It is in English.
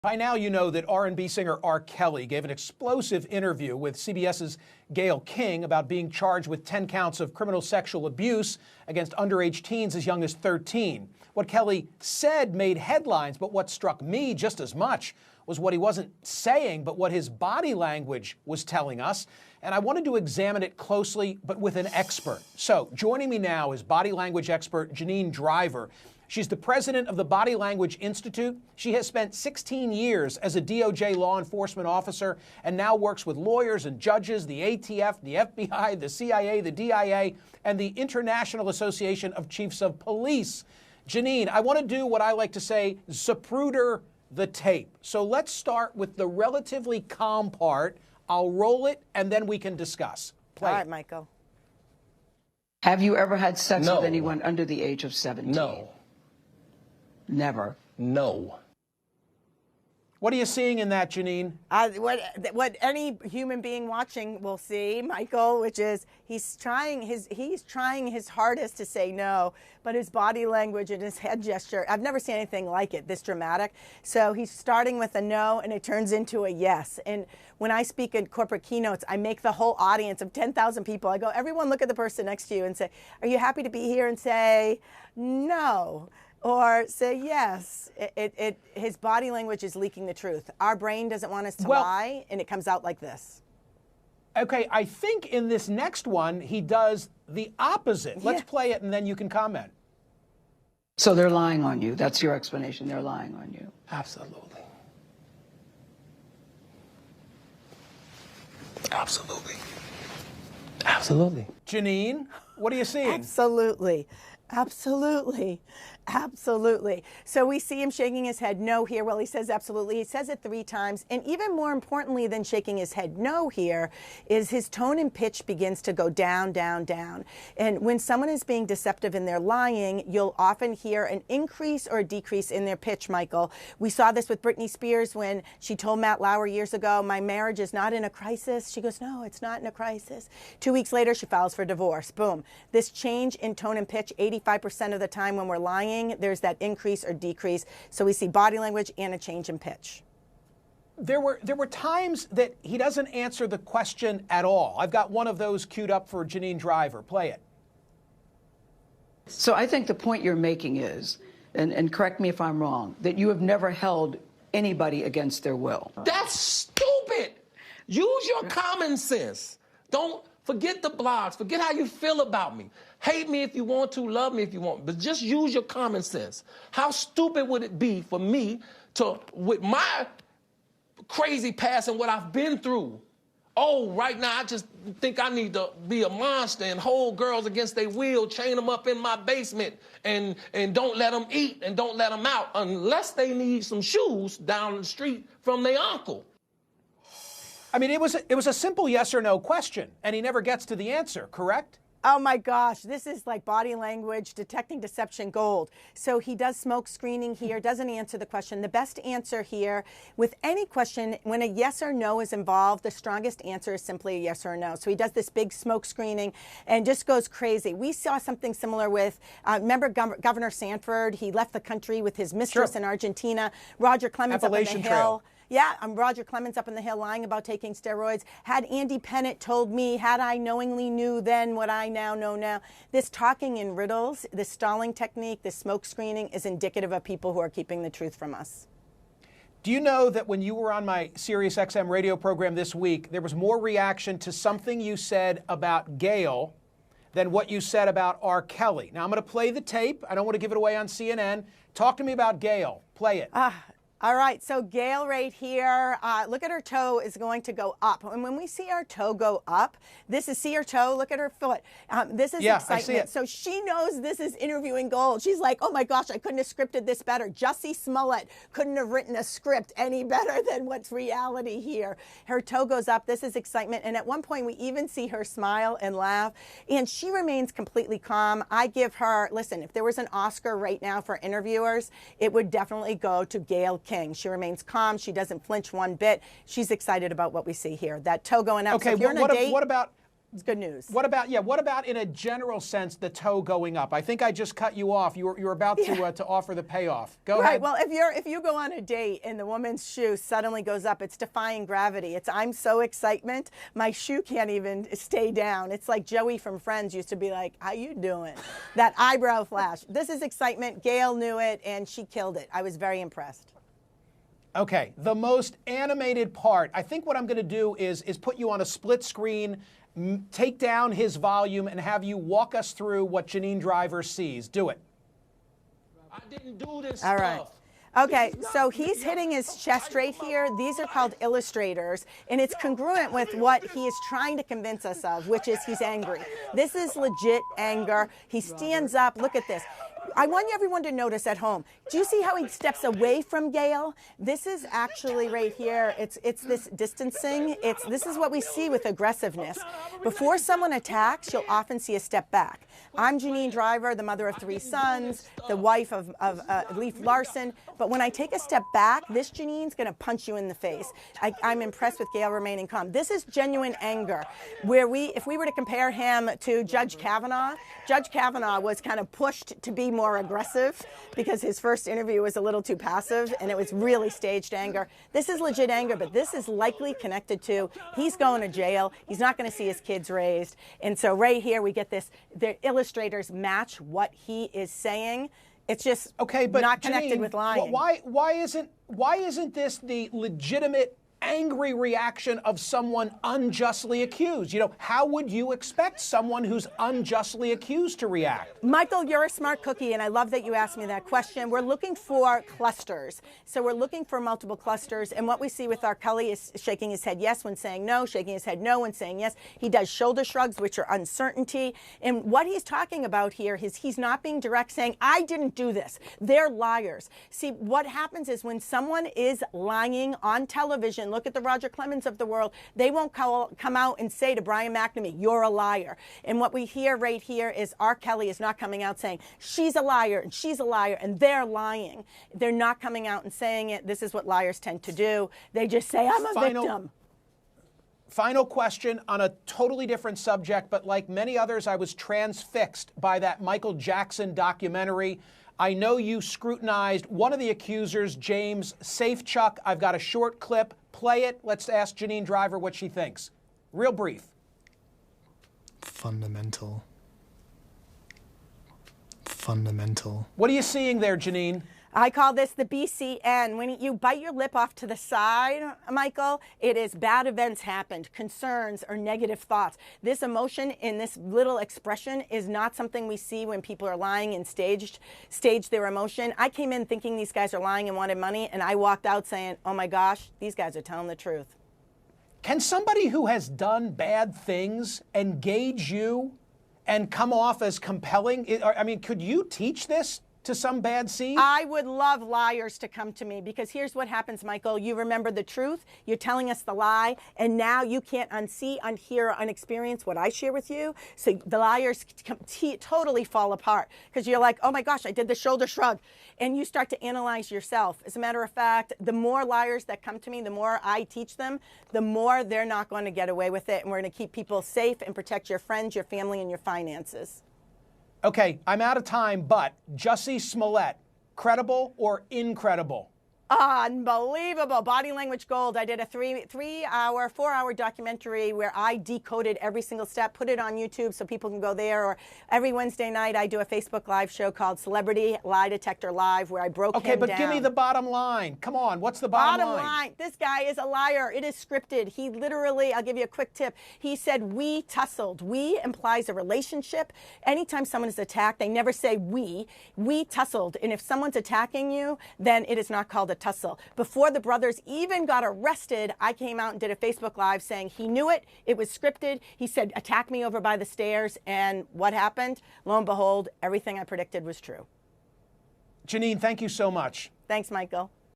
By now, you know that R&B singer R. Kelly gave an explosive interview with CBS's Gayle King about being charged with 10 counts of criminal sexual abuse against underage teens as young as 13. What Kelly said made headlines, but what struck me just as much was what he wasn't saying, but what his body language was telling us. And I wanted to examine it closely, but with an expert. So joining me now is body language expert Jeannine Driver. She's the president of the Body Language Institute. She has spent 16 years as a DOJ law enforcement officer and now works with lawyers and judges, the ATF, the FBI, the CIA, the DIA, and the International Association of Chiefs of Police. Jeannine, I want to do what I like to say, Zapruder the tape. So let's start with the relatively calm part. I'll roll it, and then we can discuss. Play All right, it. Michael. Have you ever had sex No. with anyone under the age of 17? No. Never. No. What are you seeing in that, Jeannine? What any human being watching will see, Michael, which is he's trying his hardest to say no, but his body language and his head gesture, I've never seen anything like it, this dramatic. So he's starting with a no and it turns into a yes. And when I speak at corporate keynotes, I make the whole audience of 10,000 people, I go, everyone look at the person next to you and say, are you happy to be here? And say, no. Or say yes. His body language is leaking the truth. Our brain doesn't want us to lie, and it comes out like this. Okay, I think in this next one, he does the opposite. Let's play it, and then you can comment. So they're lying on you. That's your explanation. They're lying on you. Absolutely. Absolutely. Absolutely. Jeannine, what are you seeing? Absolutely. Absolutely. Absolutely. So we see him shaking his head no here. Well, he says absolutely. He says it 3 times. And even more importantly than shaking his head no here is his tone and pitch begins to go down, down, down. And when someone is being deceptive and they're lying, you'll often hear an increase or a decrease in their pitch, Michael. We saw this with Britney Spears when she told Matt Lauer years ago, my marriage is not in a crisis. She goes, no, it's not in a crisis. 2 weeks later, she files for divorce. Boom. This change in tone and pitch, 85% of the time when we're lying, there's that increase or decrease. So we see body language and a change in pitch. There were times that he doesn't answer the question at all. I've got one of those queued up for Jeannine Driver. Play it. So I think the point you're making is, and correct me if I'm wrong, that you have never held anybody against their will. That's stupid. Use your common sense. Don't forget the blogs. Forget how you feel about me. Hate me if you want to, love me if you want, but just use your common sense. How stupid would it be for me to, with my crazy past and what I've been through, right now I just think I need to be a monster and hold girls against their will, chain them up in my basement and don't let them eat and don't let them out unless they need some shoes down the street from their uncle. I mean, it was a simple yes or no question, and he never gets to the answer, correct? Oh my gosh, this is like body language, detecting deception gold. So he does smoke screening here, doesn't answer the question. The best answer here with any question, when a yes or no is involved, the strongest answer is simply a yes or no. So he does this big smoke screening and just goes crazy. We saw something similar with, remember Governor Sanford? He left the country with his mistress in Argentina. Roger Clemens up on the Hill. Trail. Yeah, I'm Roger Clemens up on the Hill lying about taking steroids. Had Andy Pennant told me, had I knowingly knew then what I now know now. This talking in riddles, this stalling technique, this smoke screening is indicative of people who are keeping the truth from us. Do you know that when you were on my SiriusXM radio program this week, there was more reaction to something you said about Gayle than what you said about R. Kelly? Now, I'm going to play the tape. I don't want to give it away on CNN. Talk to me about Gayle. Play it. All right, so Gayle right here, look at her toe is going to go up. And when we see our toe go up, see her toe, look at her foot. This is excitement. I see it. So she knows this is interviewing gold. She's like, oh my gosh, I couldn't have scripted this better. Jussie Smollett couldn't have written a script any better than what's reality here. Her toe goes up, this is excitement. And at one point we even see her smile and laugh. And she remains completely calm. I give her, listen, if there was an Oscar right now for interviewers, it would definitely go to Gayle King. She remains calm. She doesn't flinch one bit. She's excited about what we see here. That toe going up. Okay, so if you're on a date, what about It's good news. What about in a general sense, the toe going up? I think I just cut you off. You were about to offer the payoff. Go ahead. Well, if you go on a date and the woman's shoe suddenly goes up, it's defying gravity. It's I'm so excitement, my shoe can't even stay down. It's like Joey from Friends used to be like, "How you doing?" That eyebrow flash. This is excitement. Gail knew it and she killed it. I was very impressed. Okay, the most animated part. I think what I'm going to do is put you on a split screen, take down his volume, and have you walk us through what Janine Driver sees. Do it. I didn't do this All stuff. right. Okay, so he's hitting his chest right here. These are called illustrators, and it's congruent with what he is trying to convince us of, which is he's angry. This is legit anger. He stands up. Look at this. I want everyone to notice at home. Do you see how he steps away from Gail? This is actually right here. It's this distancing. This is what we see with aggressiveness. Before someone attacks, you'll often see a step back. I'm Janine Driver, the mother of 3 sons, the wife of Leif Larson. But when I take a step back, this Janine's going to punch you in the face. I'm impressed with Gail remaining calm. This is genuine anger. If we were to compare him to Judge Kavanaugh was kind of pushed to be more aggressive because his first interview was a little too passive and it was really staged anger. This is legit anger, but this is likely connected to he's going to jail. He's not going to see his kids raised. And so right here we get this. The illustrators match what he is saying. It's just not connected Janine, with lying. Why isn't this the legitimate angry reaction of someone unjustly accused? You know, how would you expect someone who's unjustly accused to react? Michael, you're a smart cookie, and I love that you asked me that question. We're looking for clusters. So we're looking for multiple clusters, and what we see with R. Kelly is shaking his head yes when saying no, shaking his head no when saying yes. He does shoulder shrugs, which are uncertainty. And what he's talking about here is he's not being direct, saying, I didn't do this. They're liars. See, what happens is when someone is lying on television, look at the Roger Clemens of the world, they won't come out and say to Brian McNamee, you're a liar. And what we hear right here is R. Kelly is not coming out saying, she's a liar, and they're lying. They're not coming out and saying it. This is what liars tend to do. They just say, I'm a victim. Final question on a totally different subject, but like many others, I was transfixed by that Michael Jackson documentary. I know you scrutinized one of the accusers, James Safechuck. I've got a short clip. Play it. Let's ask Janine Driver what she thinks. Real brief. Fundamental. What are you seeing there, Janine? I call this the BCN. When you bite your lip off to the side, Michael, it is bad events happened, concerns or negative thoughts. This emotion in this little expression is not something we see when people are lying and stage their emotion. I came in thinking these guys are lying and wanted money, and I walked out saying, oh my gosh, these guys are telling the truth. Can somebody who has done bad things engage you and come off as compelling? I mean, could you teach this to some bad seed? I would love liars to come to me, because here's what happens, Michael. You remember the truth, you're telling us the lie, and now you can't unsee, unhear, or unexperience what I share with you. So the liars totally fall apart, because you're like, oh my gosh, I did the shoulder shrug. And you start to analyze yourself. As a matter of fact, the more liars that come to me, the more I teach them, the more they're not going to get away with it. And we're going to keep people safe and protect your friends, your family, and your finances. Okay, I'm out of time, but Jussie Smollett, credible or incredible? Unbelievable. Body language gold. I did a 4-hour documentary where I decoded every single step, put it on YouTube so people can go there. Or every Wednesday night, I do a Facebook Live show called Celebrity Lie Detector Live, where I broke him down. Okay, but give me the bottom line. Come on, what's the bottom line? This guy is a liar. It is scripted. He literally, I'll give you a quick tip. He said, we tussled. We implies a relationship. Anytime someone is attacked, they never say we. We tussled. And if someone's attacking you, then it is not called a tussle. Before the brothers even got arrested, I came out and did a Facebook Live saying he knew it. It was scripted. He said, attack me over by the stairs. And what happened? Lo and behold, everything I predicted was true. Janine, thank you so much. Thanks, Michael.